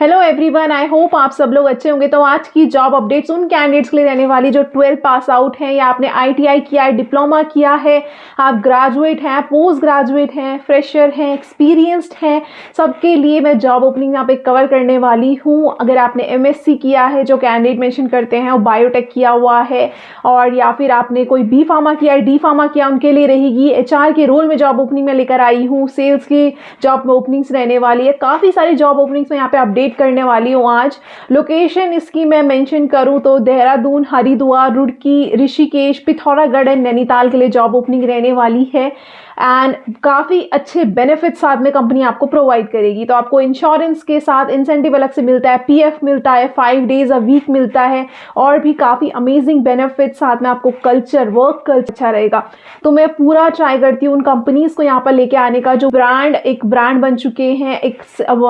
Hello everyone, I hope आप सब लोग अच्छे होंगे। तो आज की जॉब अपडेट्स उन कैंडिडेट्स के लिए रहने वाली जो 12 पास आउट हैं या आपने आईटीआई किया है, डिप्लोमा किया है, आप ग्रेजुएट हैं, पोस्ट ग्रेजुएट हैं, फ्रेशर हैं, एक्सपीरियंस्ड हैं, सबके लिए मैं जॉब ओपनिंग यहाँ पे कवर करने वाली हूँ। अगर आपने एमएससी किया है, जो कैंडिडेट मेंशन करते हैं वो बायोटेक किया हुआ है, और या फिर आपने कोई बी फार्मा किया है, डी फार्मा किया, उनके लिए रहेगी। एचआर के रोल में जॉब ओपनिंग में लेकर आई हूँ। सेल्स की जॉब ओपनिंग्स रहने वाली है। काफ़ी सारी जॉब ओपनिंग्स में यहाँ पे अपडेट करने वाली हूँ आज। लोकेशन इसकी मैं मेंशन करूँ तो देहरादून, हरिद्वार, रुड़की, ऋषिकेश, पिथौरागढ़ एंड नैनीताल के लिए जॉब ओपनिंग रहने वाली है। एंड काफ़ी अच्छे बेनिफिट साथ में कंपनी आपको प्रोवाइड करेगी। तो आपको इंश्योरेंस के साथ इंसेंटिव अलग से मिलता है, पीएफ मिलता है, 5 डेज अ वीक मिलता है, और भी काफ़ी अमेजिंग बेनिफिट साथ में। आपको कल्चर, वर्क कल्चर अच्छा रहेगा। तो मैं पूरा ट्राई करती हूँ उन कंपनीज को यहाँ पर लेके आने का जो एक ब्रांड बन चुके हैं, एक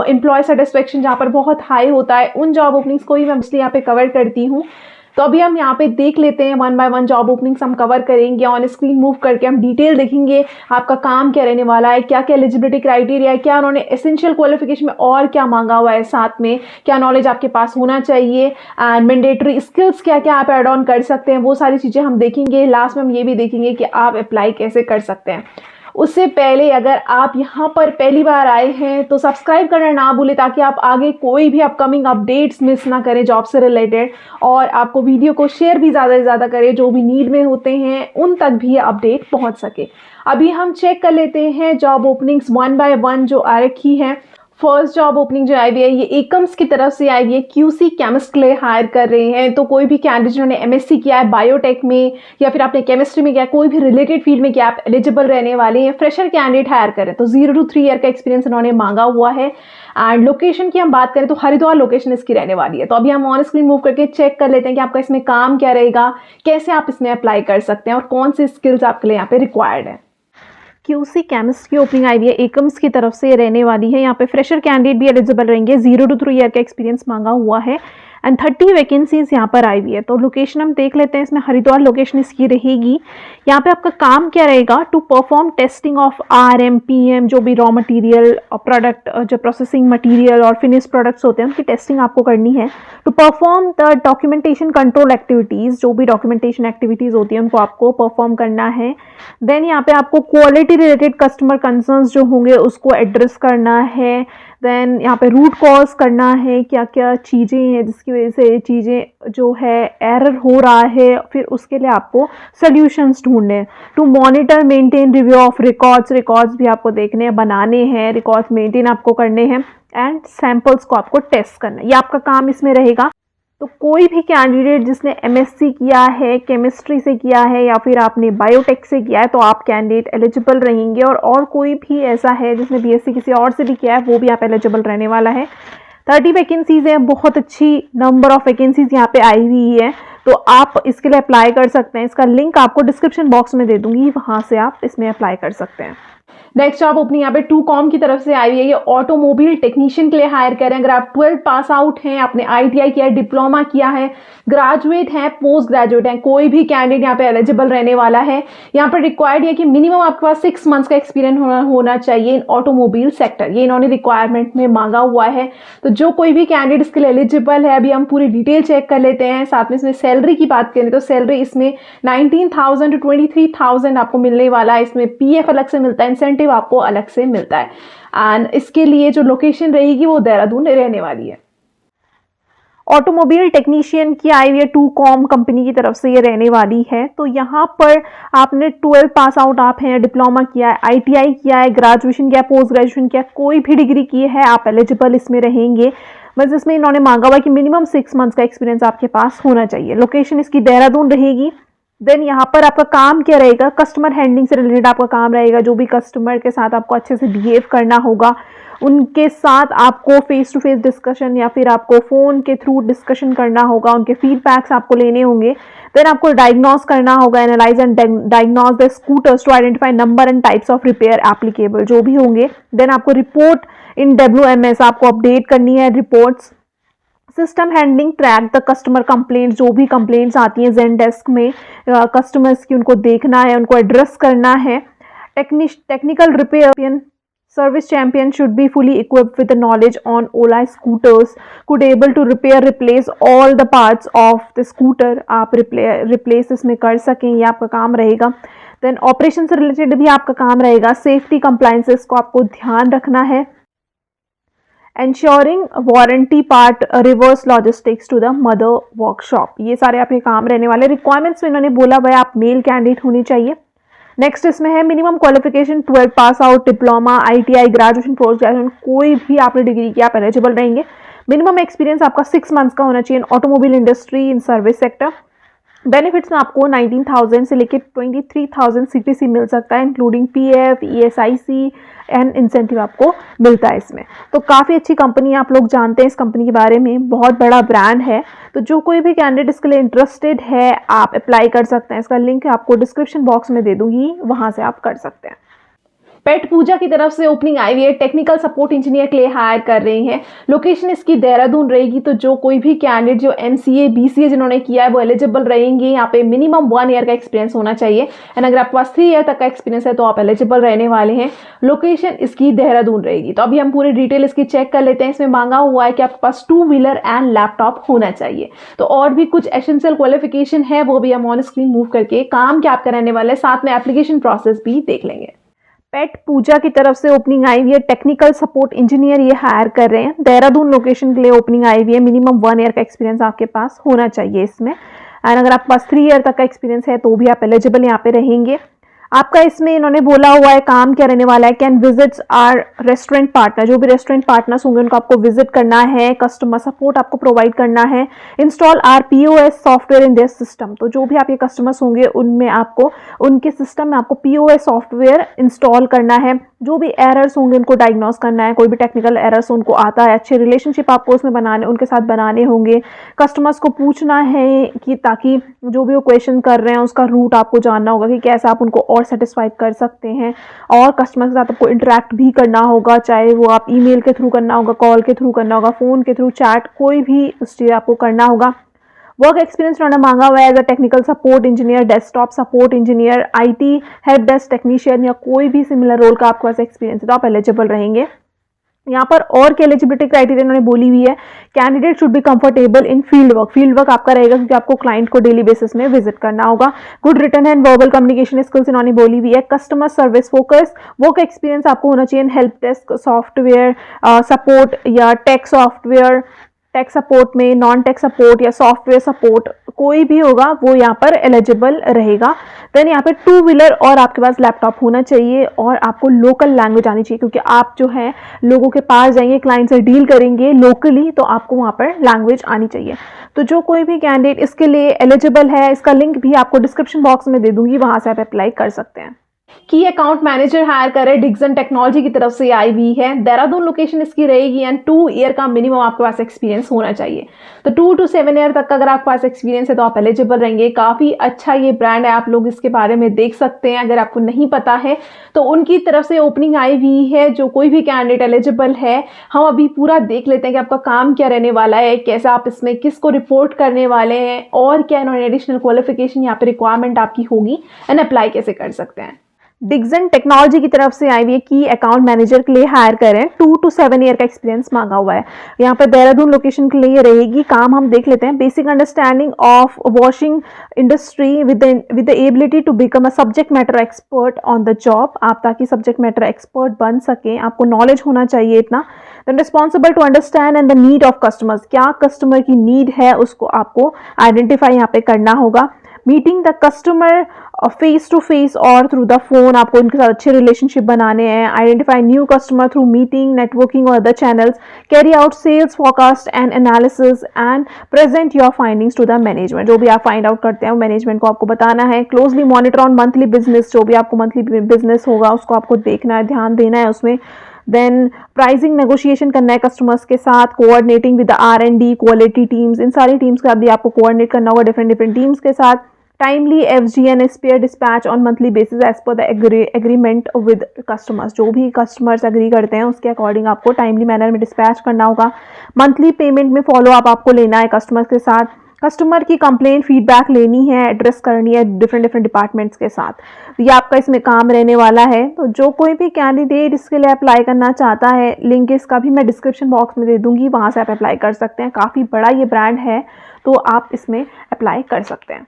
एम्प्लॉय सेटिस्फेक्शन जहाँ पर बहुत हाई होता है, उन जॉब ओपनिंग्स को ही मैं मोस्टली यहाँ पे कवर करती हूँ। तो अभी हम यहाँ पे देख लेते हैं, 1 बाय 1 जॉब ओपनिंग्स हम कवर करेंगे। ऑन स्क्रीन मूव करके हम डिटेल देखेंगे आपका काम क्या रहने वाला है, क्या क्या एलिजिबिलिटी क्राइटेरिया है, क्या उन्होंने एसेंशियल क्वालिफिकेशन में और क्या मांगा हुआ है, साथ में क्या नॉलेज आपके पास होना चाहिए, एंड मैंडेटरी स्किल्स क्या क्या आप एड ऑन कर सकते हैं, वो सारी चीज़ें हम देखेंगे। लास्ट में हम ये भी देखेंगे कि आप अप्लाई कैसे कर सकते हैं। उससे पहले अगर आप यहाँ पर पहली बार आए हैं तो सब्सक्राइब करना ना भूलें, ताकि आप आगे कोई भी अपकमिंग अपडेट्स मिस ना करें जॉब से रिलेटेड, और आपको वीडियो को शेयर भी ज़्यादा से ज़्यादा करें, जो भी नीड में होते हैं उन तक भी अपडेट पहुँच सके। अभी हम चेक कर लेते हैं जॉब ओपनिंग्स 1 बाय 1 जो आ रखी है। फर्स्ट जॉब ओपनिंग जो आई हुई है ये एकम्स की तरफ से आई हुई है। क्यूसी केमिस्ट के लिए हायर कर रहे हैं। तो कोई भी कैंडिडेट जिन्होंने एमएससी किया है बायोटेक में, या फिर आपने केमिस्ट्री में किया, कोई भी रिलेटेड फील्ड में किया, आप एलिजिबल रहने वाले हैं। फ्रेशर कैंडिडेट हायर करें तो 0 to 3 ईयर का एक्सपीरियंस इन्होंने मांगा हुआ है। एंड लोकेशन की हम बात करें तो हरिद्वार लोकेशन इसकी रहने वाली है। तो अभी हम ऑन स्क्रीन मूव करके चेक कर लेते हैं कि आपका इसमें काम क्या रहेगा, कैसे आप इसमें अप्लाई कर सकते हैं, और कौन सी स्किल्स आपके लिए यहाँ पे रिक्वायर्ड है। क्यूसी केमिस्ट की ओपनिंग आई हुई है, एकम्स की तरफ से रहने वाली है। यहाँ पे फ्रेशर कैंडिडेट भी एलिजिबल रहेंगे। 0 to 3 ईयर का एक्सपीरियंस मांगा हुआ है, एंड 30 वैकेंसीज यहाँ पर आई हुई है। तो लोकेशन हम देख लेते हैं, इसमें हरिद्वार लोकेशन इसकी रहेगी। यहाँ पे आपका काम क्या रहेगा, to perform testing of RM, PM, जो भी रॉ मटेरियल और प्रोडक्ट, जो प्रोसेसिंग मटेरियल और फिनिश प्रोडक्ट्स होते हैं उनकी टेस्टिंग आपको करनी है। To perform the documentation control activities, जो भी डॉक्यूमेंटेशन एक्टिविटीज़ होती हैं उनको आपको परफॉर्म करना है। देन यहाँ पे आपको क्वालिटी रिलेटेड कस्टमर कंसर्न्स जो होंगे उसको एड्रेस करना है। देन यहाँ पे रूट कॉज करना है, क्या क्या चीज़ें हैं जिसकी वजह से चीज़ें जो है एरर हो रहा है, फिर उसके लिए आपको सोल्यूशंस ढूंढने हैं। To monitor maintain review of records भी आपको देखने हैं, बनाने हैं, रिकॉर्ड्स मेंटेन आपको करने हैं, एंड सैंपल्स को आपको टेस्ट करना है। ये आपका काम इसमें रहेगा। तो कोई भी कैंडिडेट जिसने एमएससी किया है, केमिस्ट्री से किया है, या फिर आपने बायोटेक से किया है, तो आप कैंडिडेट एलिजिबल रहेंगे। और कोई भी ऐसा है जिसने बीएससी किसी और से भी किया है, वो भी आप एलिजिबल रहने वाला है। 30 वैकेंसीज हैं, बहुत अच्छी नंबर ऑफ वैकेंसीज यहाँ पे आई हुई है। तो आप इसके लिए अप्लाई कर सकते हैं। इसका लिंक आपको डिस्क्रिप्शन बॉक्स में दे दूंगी, वहाँ से आप इसमें अप्लाई कर सकते हैं। नेक्स्ट जॉब ओपनिंग यहाँ पे 2Com की तरफ से आई हुई है। ये ऑटोमोबाइल टेक्नीशियन के लिए हायर कर रहे हैं। अगर आप 12 पास आउट हैं, आपने आईटीआई किया है, डिप्लोमा किया है, ग्रेजुएट हैं, पोस्ट ग्रेजुएट हैं, कोई भी कैंडिडेट यहाँ पे एलिजिबल रहने वाला है। यहाँ पर रिक्वायर्ड है कि मिनिमम आपके पास 6 मंथ्स का एक्सपीरियंस होना चाहिए इन ऑटोमोबाइल सेक्टर। ये इन्होंने रिक्वायरमेंट में मांगा हुआ है। तो जो कोई भी कैंडिडेट इसके लिए एलिजिबल है, अभी हम पूरी डिटेल चेक कर लेते हैं। साथ में इसमें सैलरी की बात करें तो सैलरी इसमें 19,000 to 23,000 आपको मिलने वाला है। इसमें पीएफ अलग से मिलता है, इंसेंटिव आपको अलग से मिलता है। एंड इसके लिए जो लोकेशन रहेगी वो देहरादून रहने वाली है। ऑटोमोबाइल टेक्नीशियन की आई हुई है, 2Com कंपनी की तरफ से ये रहने वाली है। तो यहाँ पर आपने 12 पास आउट आप हैं, डिप्लोमा किया है, आईटीआई किया है, ग्रेजुएशन किया, पोस्ट ग्रेजुएशन किया, कोई भी डिग्री की है, आप एलिजिबल इसमें रहेंगे। बस इसमें इन्होंने मांगा हुआ कि मिनिमम 6 मंथ्स का एक्सपीरियंस आपके पास होना चाहिए। लोकेशन इसकी देहरादून रहेगी। देन यहाँ पर आपका काम क्या रहेगा, कस्टमर हैंडलिंग से रिलेटेड आपका काम रहेगा। जो भी कस्टमर के साथ आपको अच्छे से बिहेव करना होगा, उनके साथ आपको फेस टू फेस डिस्कशन या फिर आपको फ़ोन के थ्रू डिस्कशन करना होगा, उनके फीडबैक्स आपको लेने होंगे। देन आपको डायग्नोस करना होगा, analyse and diagnose the scooters to identify number and types of repair applicable, जो भी होंगे। देन आपको रिपोर्ट इन WMS आपको अपडेट करनी है reports. System handling, track the customer complaints, जो भी कंप्लेंट्स आती हैं ज़ेनडेस्क में कस्टमर्स की, उनको देखना है, उनको एड्रेस करना है। Technical repair, Service champion should be fully equipped with the knowledge on Ola scooters, could able to repair, replace all the parts of the scooter. आप replace इसमें कर सकें, ये आपका काम रहेगा. देन ऑपरेशन से रिलेटेड भी आपका काम रहेगा. सेफ्टी कंप्लाइंसेस को आपको ध्यान रखना है. Ensuring warranty part reverse logistics to the mother workshop, ये सारे आपके काम रहने वाले. रिक्वायरमेंट्स में इन्होंने बोला भाई आप मेल कैंडिडेट होनी चाहिए. नेक्स्ट इसमें है minimum qualification 12 pass out, diploma, ITI, graduation, post graduation, कोई भी आपने डिग्री की आप एलिजिबल रहेंगे. मिनिमम एक्सपीरियंस आपका 6 मंथ्स का होना चाहिए. Automobile industry, in service sector. Benefits में आपको 19,000 से लेकर 23,000 CTC मिल सकता है, including PF, ESIC and incentive आपको मिलता है इसमें. तो काफ़ी अच्छी कंपनी, आप लोग जानते हैं इस कंपनी के बारे में, बहुत बड़ा ब्रांड है. तो जो कोई भी कैंडिडेट इसके लिए इंटरेस्टेड है आप अप्लाई कर सकते हैं. इसका लिंक आपको डिस्क्रिप्शन बॉक्स में दे दूंगी, वहाँ से आप कर सकते हैं. पेट पूजा की तरफ से ओपनिंग आई हुई है, टेक्निकल सपोर्ट इंजीनियर के लिए हायर कर रही हैं. लोकेशन इसकी देहरादून रहेगी. तो जो कोई भी कैंडिडेट जो MCA BCA जिन्होंने किया है वो एलिजिबल रहेंगे. यहाँ पे मिनिमम 1 ईयर का एक्सपीरियंस होना चाहिए एंड अगर आपके पास 3 ईयर तक का एक्सपीरियंस है तो आप एलिजिबल रहने वाले हैं. लोकेशन इसकी देहरादून रहेगी. तो अभी हम पूरी डिटेल इसकी चेक कर लेते हैं. इसमें मांगा हुआ है कि आपके पास 2 व्हीलर एंड लैपटॉप होना चाहिए. तो और भी कुछ एसेंशियल क्वालिफिकेशन है वो भी हम ऑन स्क्रीन मूव करके काम क्या आप कराने वाले, साथ में एप्लीकेशन प्रोसेस भी देख लेंगे. पेट पूजा की तरफ से ओपनिंग आई हुई है, टेक्निकल सपोर्ट इंजीनियर ये हायर कर रहे हैं. देहरादून लोकेशन के लिए ओपनिंग आई हुई है. मिनिमम 1 ईयर का एक्सपीरियंस आपके पास होना चाहिए इसमें एंड अगर आपके पास 3 ईयर तक का एक्सपीरियंस है तो भी आप एलिजिबल यहाँ पे रहेंगे. आपका इसमें इन्होंने बोला हुआ है काम क्या रहने वाला है, can visits are restaurant partner, जो भी रेस्टोरेंट पार्टनर्स होंगे उनको आपको विजिट करना है, कस्टमर सपोर्ट आपको प्रोवाइड करना है, install are POS software in their system. तो जो भी आपके कस्टमर्स होंगे उनमें आपको उनके सिस्टम में आपको POS सॉफ्टवेयर इंस्टॉल करना है. जो भी एरर्स होंगे उनको डायग्नोस करना है. कोई भी टेक्निकल एरर्स उनको आता है, अच्छे रिलेशनशिप आपको उसमें बनाने उनके साथ बनाने होंगे. कस्टमर्स को पूछना है कि ताकि जो भी वो क्वेश्चन कर रहे हैं उसका रूट आपको जानना होगा कि कैसे आप उनको और सेटिस्फाइड कर सकते हैं. और कस्टमर के साथ आपको इंटरेक्ट भी करना होगा, चाहे वो आप ईमेल के थ्रू करना होगा, कॉल के थ्रू करना होगा, फ़ोन के थ्रू, चैट, कोई भी उस चीज़ आपको करना होगा. वर्क एक्सपीरियंस उन्होंने मांगा हुआ है as a technical support engineer, desktop support engineer, IT help desk technician या कोई भी सिमिलर रोल का आपके पास एक्सपीरियंस है तो आप एलिजिबल रहेंगे. यहाँ पर और क्या एलिजिबिलिटी क्राइटेरिया उन्होंने बोली हुई है, candidate should be comfortable in field work. Field work आपका रहेगा क्योंकि आपको क्लाइंट को डेली बेसिस में विजिट करना होगा. Good written and verbal communication skills इन्होंने बोली हुई है. Customer service focus work experience आपको होना चाहिए. हेल्प डेस्क सॉफ्टवेयर सपोर्ट या टेक सॉफ्टवेयर, टेक सपोर्ट में नॉन टेक सपोर्ट या सॉफ्टवेयर सपोर्ट कोई भी होगा वो यहाँ पर एलिजिबल रहेगा. देन यहाँ पे 2 व्हीलर और आपके पास लैपटॉप होना चाहिए और आपको लोकल लैंग्वेज आनी चाहिए क्योंकि आप जो है लोगों के पास जाएंगे, क्लाइंट से डील करेंगे लोकली, तो आपको वहाँ पर लैंग्वेज आनी चाहिए. तो जो कोई भी कैंडिडेट इसके लिए एलिजिबल है, इसका लिंक भी आपको डिस्क्रिप्शन बॉक्स में दे दूंगी, वहाँ से आप अप्लाई कर सकते हैं. की अकाउंट मैनेजर हायर करे डिक्सन टेक्नोलॉजी की तरफ से आई हुई है. देहरादून लोकेशन इसकी रहेगी एंड 2 ईयर का मिनिमम आपके पास एक्सपीरियंस होना चाहिए. तो 2 to 7 ईयर तक का अगर आपके पास एक्सपीरियंस है तो आप एलिजिबल रहेंगे. काफ़ी अच्छा ये ब्रांड है, आप लोग इसके बारे में देख सकते हैं. अगर आपको नहीं पता है तो उनकी तरफ से ओपनिंग आई हुई है. जो कोई भी कैंडिडेट एलिजिबल है, हम अभी पूरा देख लेते हैं कि आपका काम क्या रहने वाला है, कैसे आप इसमें किसको रिपोर्ट करने वाले हैं और क्या इन्होंने एडिशनल क्वालिफिकेशन यहाँ पे रिक्वायरमेंट आपकी होगी एंड अप्लाई कैसे कर सकते हैं. डिक्सन टेक्नोलॉजी की तरफ से आई हुई है की अकाउंट मैनेजर के लिए हायर करें. 2 to 7 ईयर का एक्सपीरियंस मांगा हुआ है. यहाँ पर देहरादून लोकेशन के लिए रहेगी. काम हम देख लेते हैं. Basic understanding of washing industry with the ability to become a subject matter expert on the job. आप ताकि सब्जेक्ट मैटर एक्सपर्ट बन सकें आपको नॉलेज होना चाहिए इतना. Then responsible to understand and the need of customers, क्या कस्टमर की नीड है उसको आपको आइडेंटिफाई यहाँ पे करना होगा. Meeting the customer face to face और थ्रू द फोन, आपको उनके साथ अच्छे रिलेशनशिप बनाने हैं. Identify new customer through meeting, networking और other channels. Carry out sales forecast and analysis and present your findings to the management. जो भी आप फाइंड आउट करते हैं वो मैनेजमेंट को आपको बताना है. Closely monitor on monthly business, जो भी आपको मंथली बिजनेस होगा उसको आपको देखना है, ध्यान देना है उसमें. देन प्राइसिंग नेगोशिएशन करना है कस्टमर्स के साथ. Coordinating with the R&D quality teams, इन सारी टीम्स का भी आपको कोऑर्डिनेट करना होगा डिफरेंट टीम्स के साथ. Timely FG and spare dispatch on monthly basis as per the agreement with customers. जो भी कस्टमर्स एग्री करते हैं उसके अकॉर्डिंग आपको टाइमली मैनर में डिस्पैच करना होगा. मंथली पेमेंट में फॉलो अप आपको लेना है कस्टमर्स के साथ. कस्टमर की कंप्लेंट फीडबैक लेनी है, एड्रेस करनी है डिफरेंट डिपार्टमेंट्स के साथ। तो ये आपका इसमें काम रहने वाला है। तो जो कोई भी कैंडिडेट इसके लिए अप्लाई करना चाहता है, लिंक इसका भी मैं डिस्क्रिप्शन बॉक्स में दे दूंगी, वहाँ से आप अप्लाई कर सकते हैं। काफ़ी बड़ा ये ब्रांड है, तो आप इसमें अप्लाई कर सकते हैं।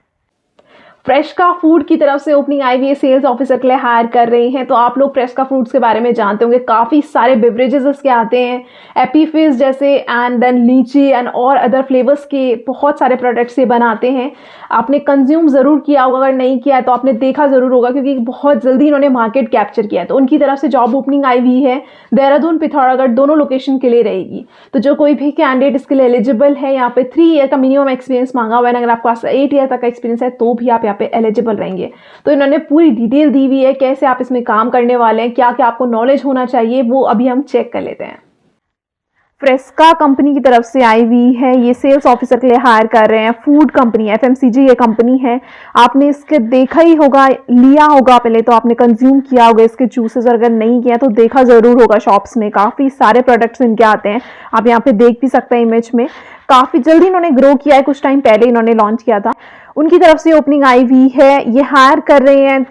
फ्रेशका फूड की तरफ से ओपनिंग आई हुई है, सेल्स ऑफिसर के लिए हायर कर रही हैं। तो आप लोग फ्रेशका फूड्स के बारे में जानते होंगे, काफ़ी सारे बेवरेजेस इसके आते हैं, एपी फिज जैसे, एंड देन लीची एंड और अदर फ्लेवर्स के बहुत सारे प्रोडक्ट्स ये बनाते हैं। आपने कंज्यूम ज़रूर किया होगा, अगर नहीं किया है तो आपने देखा ज़रूर होगा, क्योंकि बहुत जल्दी इन्होंने मार्केट कैप्चर किया है। तो उनकी तरफ से जॉब ओपनिंग आई हुई है, देहरादून पिथौरागढ़ दोनों लोकेशन के लिए रहेगी। तो जो कोई भी कैंडिडेट इसके लिए एलिजिबल है, यहाँ पे 3 ईयर का मिनिमम एक्सपीरियंस मांगा हुआ है। अगर आपके पास 8 ईयर तक का एक्सपीरियंस है तो भी आप पे एलिजिबल रहेंगे। तो इन्होंने पूरी डिटेल दी हुई है, कैसे आप इसमें काम करने वाले हैं, क्या क्या आपको नॉलेज होना चाहिए, वो अभी हम चेक कर लेते हैं। फ्रेशका कंपनी की तरफ से आई हुई है, ये सेल्स ऑफिसर के लिए हायर कर रहे हैं। फूड कंपनी, एफएमसीजी ये कंपनी है। आपने इसके देखा ही होगा, लिया होगा पहले तो, आपने कंज्यूम किया होगा इसके जूसेस, अगर नहीं किया तो देखा ज़रूर होगा। शॉप्स में काफ़ी सारे प्रोडक्ट्स इनके आते हैं, आप यहाँ पे देख भी सकते हैं इमेज में। काफ़ी जल्दी इन्होंने ग्रो किया है, कुछ टाइम पहले इन्होंने लॉन्च किया था। उनकी तरफ से ओपनिंग आई हुई है, ये हायर कर रहे हैं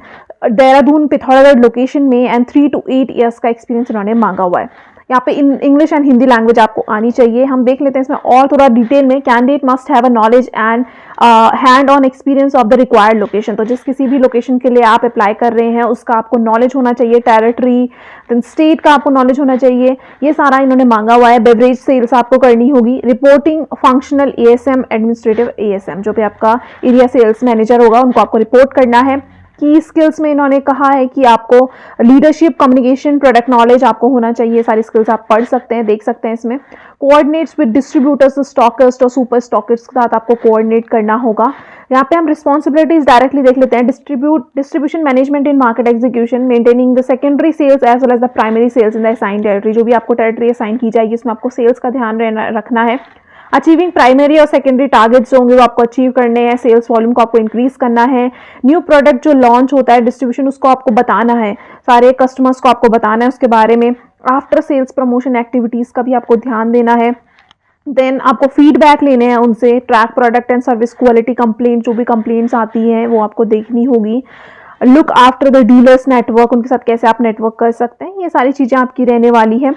देहरादून पिथौरागढ़ लोकेशन में, एंड 3 to 8 ईयर्स का एक्सपीरियंस इन्होंने मांगा हुआ है। यहाँ पे इंग्लिश एंड हिंदी लैंग्वेज आपको आनी चाहिए। हम देख लेते हैं इसमें और थोड़ा डिटेल में। Candidate must have a knowledge and hand on experience of the required location. तो जिस किसी भी लोकेशन के लिए आप अप्लाई कर रहे हैं उसका आपको नॉलेज होना चाहिए, टेरिटरी, देन स्टेट का आपको नॉलेज होना चाहिए, ये सारा इन्होंने मांगा हुआ है। बेवरेज सेल्स आपको करनी होगी, reporting functional ASM, administrative ASM, जो भी आपका एरिया सेल्स मैनेजर होगा उनको आपको रिपोर्ट करना है। की स्किल्स में इन्होंने कहा है कि आपको लीडरशिप, कम्युनिकेशन, प्रोडक्ट नॉलेज आपको होना चाहिए। सारी स्किल्स आप पढ़ सकते हैं, देख सकते हैं इसमें। कोऑर्डिनेट्स विद डिस्ट्रीब्यूटर्स, स्टॉकिस्ट और सुपर स्टॉकिस्ट के साथ आपको कोऑर्डिनेट करना होगा। यहाँ पे हम रिस्पॉन्सिबिलिटीज डायरेक्टली देख लेते हैं। Distribution management in market execution, maintaining the secondary sales as well as the primary sales in the assign territory. जो भी आपको टेरिटरी असाइन की जाएगी इसमें आपको सेल्स का ध्यान रखना है। अचीविंग प्राइमरी और सेकेंडरी टारगेट्स होंगे वो आपको अचीव करने हैं। सेल्स वॉल्यूम को आपको इंक्रीज करना है। न्यू प्रोडक्ट जो लॉन्च होता है, डिस्ट्रीब्यूशन, उसको आपको बताना है, सारे कस्टमर्स को आपको बताना है उसके बारे में। आफ्टर सेल्स प्रमोशन एक्टिविटीज का भी आपको ध्यान देना है। देन आपको फीडबैक लेने हैं उनसे। Track product and service quality complaint, जो भी कंप्लेंट्स आती हैं वो आपको देखनी होगी। Look after the dealers network, उनके साथ कैसे आप नेटवर्क कर सकते हैं, ये सारी चीज़ें आपकी रहने वाली है।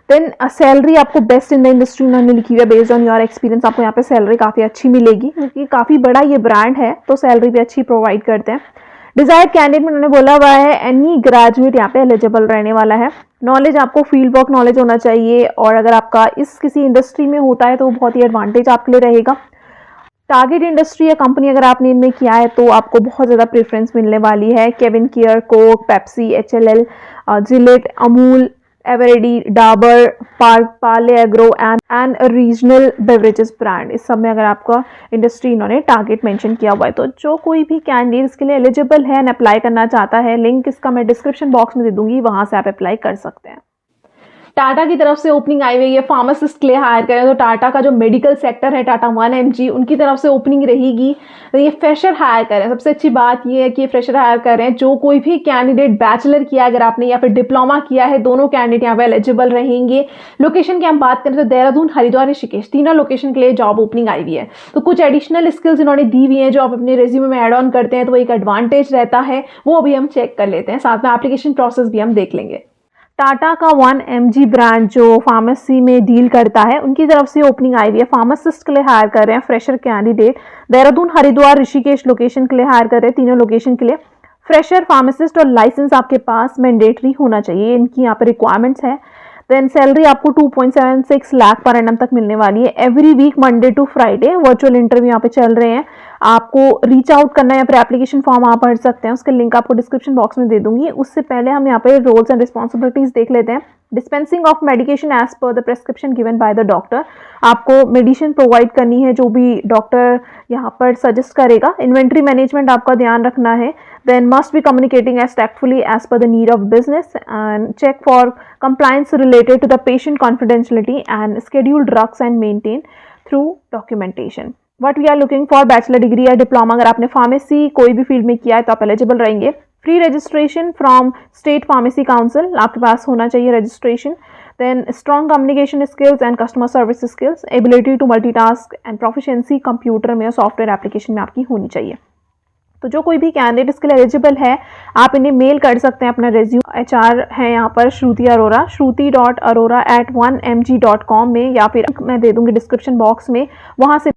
देन सैलरी आपको बेस्ट इन द इंडस्ट्री उन्होंने लिखी हुई है, बेस्ड ऑन योर एक्सपीरियंस आपको यहाँ पे सैलरी काफ़ी अच्छी मिलेगी, क्योंकि काफ़ी बड़ा ये ब्रांड है तो सैलरी भी अच्छी प्रोवाइड करते हैं। डिजायर्ड कैंडिडेट में उन्होंने बोला हुआ है एनी ग्रेजुएट यहाँ पे एलिजिबल रहने वाला है। नॉलेज आपको फील्ड वर्क नॉलेज होना चाहिए, और अगर आपका इस किसी इंडस्ट्री में होता है तो बहुत ही एडवांटेज आपके लिए रहेगा। टारगेट इंडस्ट्री या कंपनी अगर आपने इनमें किया है तो आपको बहुत ज़्यादा प्रेफरेंस मिलने वाली है। CavinKare, Coke, Pepsi, HLL, Gillette, Amul, Eveready, Dabur, Parle Agro and regional beverages brand, इस सब में अगर आपका इंडस्ट्री इन्होंने टारगेट मेंशन किया हुआ है। तो जो कोई भी कैंडिडेट इसके लिए एलिजिबल है एंड अप्लाई करना चाहता है, लिंक इसका मैं डिस्क्रिप्शन बॉक्स में दे दूंगी, वहां से आप अप्लाई कर सकते हैं। टाटा की तरफ से ओपनिंग आई हुई है, फार्मासिस्ट के लिए हायर करें। तो टाटा का जो मेडिकल सेक्टर है, टाटा 1mg, उनकी तरफ से ओपनिंग रहेगी। तो ये फ्रेशर हायर करें। सबसे अच्छी बात ये है कि ये फ्रेशर हायर कर रहे हैं। जो कोई भी कैंडिडेट बैचलर किया अगर आपने, या फिर डिप्लोमा किया है, दोनों कैंडिडेट यहाँ पे एलिजिबल रहेंगे। लोकेशन की हम बात करें तो देहरादून, हरिद्वार, ऋषिकेश, तीनों लोकेशन के लिए जॉब ओपनिंग आई हुई है। तो कुछ एडिशनल स्किल्स इन्होंने दी हुई है जो आप अपने रेज्यूमे में एड ऑन करते हैं तो वो एक एडवांटेज रहता है, वो अभी हम चेक कर लेते हैं। साथ में एप्लीकेशन प्रोसेस भी हम देख लेंगे। टाटा का 1mg ब्रांड जो फार्मेसी में डील करता है, उनकी तरफ से ओपनिंग आई हुई है। फार्मासिस्ट के लिए हायर कर रहे हैं fresher candidate. Dehradun, Haridwar, Rishikesh location के लिए हायर कर रहे हैं, तीनों लोकेशन के लिए। फ्रेशर, फार्मासिस्ट और लाइसेंस आपके पास मैंडेटरी होना चाहिए, इनकी यहाँ पे रिक्वायरमेंट्स है। देन सैलरी आपको 2.76 लाख पर एनम तक मिलने वाली है। Every week Monday to Friday virtual interview यहाँ पे चल रहे हैं। आपको रीच आउट करना है या फिर एप्लीकेशन फॉर्म आप भर सकते हैं, उसका लिंक आपको डिस्क्रिप्शन बॉक्स में दे दूंगी। उससे पहले हम यहाँ पे रोल्स एंड रिस्पॉन्सिबिलिटीज देख लेते हैं। Dispensing of medication as per the prescription given by the doctor, आपको मेडिसिन प्रोवाइड करनी है जो भी डॉक्टर यहाँ पर सजेस्ट करेगा। इन्वेंट्री मैनेजमेंट आपका ध्यान रखना है। Then must be communicating as tactfully as per the need of business and check for compliance related to the patient confidentiality and schedule drugs and maintain through documentation. What we are looking for, bachelor degree या diploma, अगर आपने pharmacy कोई भी field में किया है तो आप एलिजिबल रहेंगे। Free registration from state pharmacy council, आपके पास होना चाहिए registration. Then strong communication skills and customer service skills, ability to multitask and proficiency computer में और सॉफ्टवेयर एप्लीकेशन में आपकी होनी चाहिए। तो जो कोई भी कैंडिडेट इसके लिए एलिजिबल है, आप इन्हें मेल कर सकते हैं अपना रेज्यूम। HR है यहाँ पर श्रुति अरोरा, shruti.arora@1mg.com में, या फिर मैं दे दूंगी डिस्क्रिप्शन बॉक्स में, वहाँ से।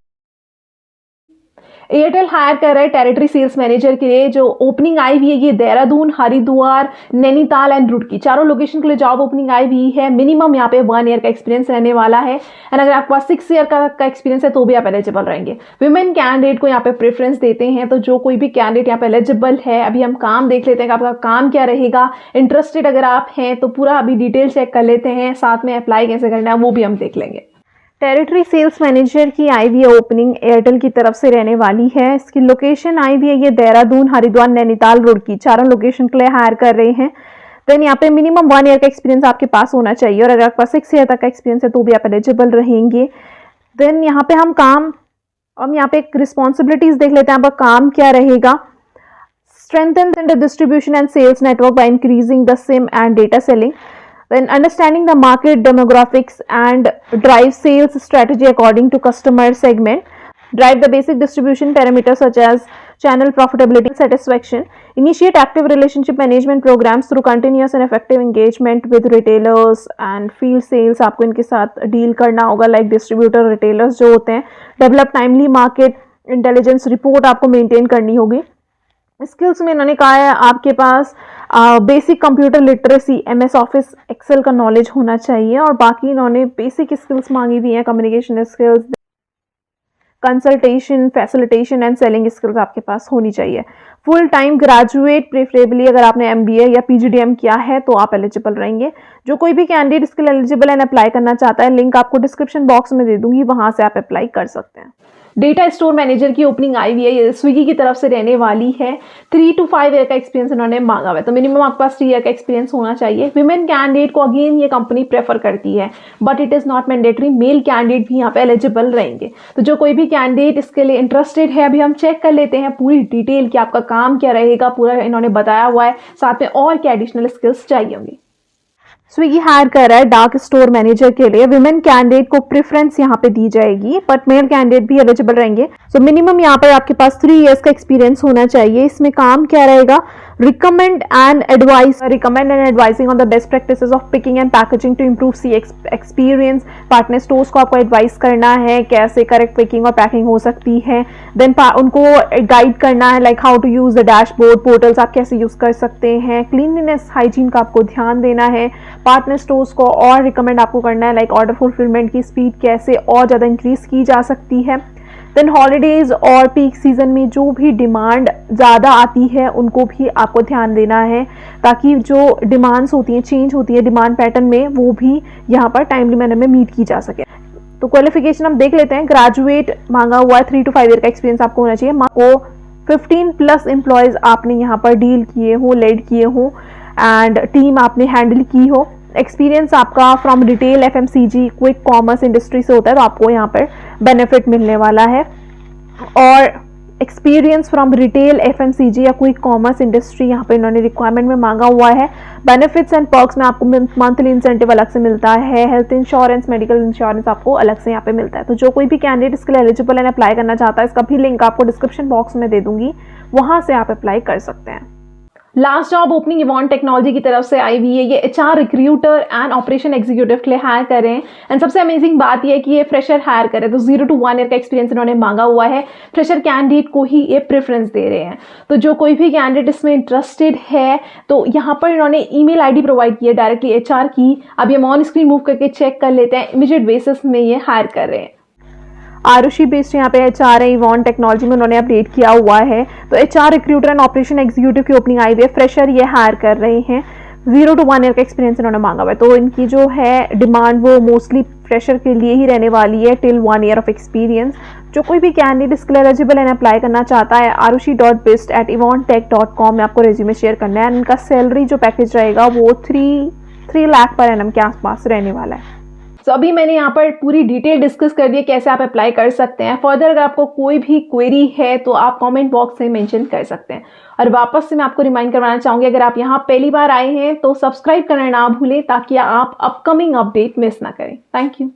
एयरटेल हायर कर रहा है टेरिटरी सेल्स मैनेजर के लिए। जो ओपनिंग आई हुई है ये देहरादून, हरिद्वार, नैनीताल एंड रुड़की, चारों लोकेशन के लिए जॉब ओपनिंग आई हुई है। मिनिमम यहाँ पे 1 ईयर का एक्सपीरियंस रहने वाला है, एंड अगर आपके पास 6 ईयर का एक्सपीरियंस है तो भी आप एलिजिबल रहेंगे। वुमेन कैंडिडेट को यहाँ पे प्रेफरेंस देते हैं, तो जो कोई भी कैंडिडेट यहाँ पे एलिजिबल है, अभी हम काम देख लेते हैं कि आपका काम क्या रहेगा। इंटरेस्टेड अगर आप हैं तो पूरा अभी डिटेल चेक कर लेते हैं, साथ में अप्लाई कैसे करना है वो भी हम देख लेंगे। टेरिटरी सेल्स मैनेजर की आई हुई है ओपनिंग, एयरटेल की तरफ से रहने वाली है। इसकी लोकेशन आई हुई है ये देहरादून, हरिद्वार, नैनीताल, रुड़की, चारों लोकेशन के लिए हायर कर रहे हैं। देन यहाँ पे मिनिमम 1 ईयर का एक्सपीरियंस आपके पास होना चाहिए, और अगर आपके पास 6 ईयर तक का एक्सपीरियंस है तो भी आप एलिजिबल रहेंगे। देन यहाँ पे हम यहाँ पे रिस्पॉन्सिबिलिटीज देख लेते हैं, आपका काम क्या रहेगा। Strengthen the distribution and sales network by increasing the SIM and data selling. Then understanding the market demographics and drive sales strategy according to customer segment. Drive the basic distribution parameters such as channel profitability and satisfaction. Initiate active relationship management programs through continuous and effective engagement with retailers and field sales. आपको इनके साथ deal करना होगा, like distributor, retailers जो होते हैं। Develop timely market intelligence report आपको maintain करनी होगी। स्किल्स में इन्होंने कहा है आपके पास basic computer literacy, MS office, excel का नॉलेज होना चाहिए, और बाकी इन्होंने बेसिक स्किल्स मांगी हुई हैं, communication skills, consultation, facilitation and selling skills आपके पास होनी चाहिए। फुल टाइम ग्रेजुएट प्रेफरेबली, अगर आपने MBA या PGDM किया है तो आप एलिजिबल रहेंगे। जो कोई भी कैंडिडेट इसके लिए एलिजिबल एंड अप्लाई करना चाहता है, लिंक आपको डिस्क्रिप्शन बॉक्स में दे दूंगी, वहां से आप अप्लाई कर सकते हैं। डेटा स्टोर मैनेजर की ओपनिंग आई हुई है, ये स्विगी की तरफ से रहने वाली है। 3 to 5 ईयर का एक्सपीरियंस इन्होंने मांगा हुआ है, तो मिनिमम आपके पास 3 ईयर का एक्सपीरियंस होना चाहिए। विमेन कैंडिडेट को अगेन ये कंपनी प्रेफर करती है, but it is not mandatory, male candidate भी यहाँ पे एलिजिबल रहेंगे। तो जो कोई भी कैंडिडेट इसके लिए इंटरेस्टेड है, अभी हम चेक कर लेते हैं पूरी डिटेल कि आपका काम क्या रहेगा, पूरा इन्होंने बताया हुआ है, साथ में और क्या एडिशनल स्किल्स चाहिए होंगी। स्विगी हायर कर रहा है डार्क स्टोर मैनेजर के लिए। विमेन कैंडिडेट को प्रेफरेंस यहाँ पे दी जाएगी, बट मेल कैंडिडेट भी एलिजिबल रहेंगे। सो मिनिमम यहाँ पर आपके पास 3 इयर्स का एक्सपीरियंस होना चाहिए। इसमें काम क्या रहेगा, recommend and advising on the best practices of picking and packaging to improve CX experience। Partner stores को आपको एडवाइस करना है कैसे करेक्ट पिकिंग और पैकिंग हो सकती है। देन उनको गाइड करना है, like how to use the dashboard, portals आप कैसे यूज कर सकते हैं। क्लीनलीनेस, हाइजीन का आपको ध्यान देना है। पार्टनर स्टोर्स को और रिकमेंड आपको करना है, लाइक ऑर्डर फुलफिलमेंट की स्पीड कैसे और ज़्यादा इंक्रीज की जा सकती है। देन हॉलीडेज और पीक सीजन में जो भी डिमांड ज़्यादा आती है उनको भी आपको ध्यान देना है, ताकि जो डिमांड्स होती हैं, चेंज होती है डिमांड पैटर्न में, वो भी यहाँ पर टाइमली मैनर में मीट की जा सके। तो क्वालिफिकेशन हम देख लेते हैं। ग्रेजुएट मांगा हुआ है, 3 to 5 ईयर का एक्सपीरियंस आपको होना चाहिए। आपको 15+ एम्प्लॉयज़ आपने यहाँ पर डील किए हो, लीड किए हो, एंड टीम आपने हैंडल की हो। एक्सपीरियंस आपका from retail, FMCG, quick commerce industry से होता है, तो आपको यहाँ पर बेनिफिट मिलने वाला है। और एक्सपीरियंस फ्रॉम रिटेल, FMCG या क्विक कॉमर्स इंडस्ट्री यहाँ पे इन्होंने रिक्वायरमेंट में मांगा हुआ है। बेनिफिट्स एंड पर्क्स में आपको मंथली इंसेंटिव अलग से मिलता है। हेल्थ इंश्योरेंस, मेडिकल इंश्योरेंस आपको अलग से यहाँ पे मिलता है। तो जो कोई भी कैंडिडेट इसके लिए एलिजिबल एंड अप्लाई करना चाहता है, इसका भी लिंक आपको डिस्क्रिप्शन बॉक्स में दे दूंगी, वहां से आप अप्लाई कर सकते हैं। Last job opening Ivan technology की तरफ से आई हुई है। ये HR recruiter and operation executive के लिए हायर कर रहे हैं, एंड सबसे अमेजिंग बात ये है कि ये फ्रेशर हायर कर रहे हैं, तो 0 to 1 ईयर का एक्सपीरियंस इन्होंने मांगा हुआ है। फ्रेशर कैंडिडेट को ही ये प्रेफरेंस दे रहे हैं। तो जो कोई भी कैंडिडेट इसमें इंटरेस्टेड है, तो यहाँ पर इन्होंने ईमेल ID प्रोवाइड की है डायरेक्टली HR की। अभी हम ऑन स्क्रीन मूव करके चेक कर लेते हैं। इमीडिएट बेसिस में ये हायर कर रहे हैं। आरुषि बेस्ड यहाँ पे HR है, इवॉन टेक्नोलॉजी में उन्होंने अपडेट किया हुआ है। तो HR recruiter and operation executive की ओपनिंग आई हुई है। फ्रेशर ये हायर कर रहे हैं। 0 to 1 ईयर का एक्सपीरियंस इन्होंने मांगा हुआ है। तो इनकी जो है डिमांड वो मोस्टली फ्रेशर के लिए ही रहने वाली है, टिल 1 ईयर ऑफ एक्सपीरियंस। जो कोई भी कैंडिडेट इसके लिए एलिजिबल एंड अप्लाई करना चाहता है, arushi.best@evontech.com में आपको रेज्यूमे शेयर करना है। इनका सैलरी जो पैकेज रहेगा वो 3 लाख पर एनम के आसपास रहने वाला है। तो अभी मैंने यहाँ पर पूरी डिटेल डिस्कस कर दी है कैसे आप अप्लाई कर सकते हैं। फर्दर अगर आपको कोई भी क्वेरी है तो आप कमेंट बॉक्स में मेंशन कर सकते हैं। और वापस से मैं आपको रिमाइंड करवाना चाहूँगी, अगर आप यहाँ पहली बार आए हैं तो सब्सक्राइब करना ना भूलें ताकि आप अपकमिंग अपडेट मिस ना करें। Thank you.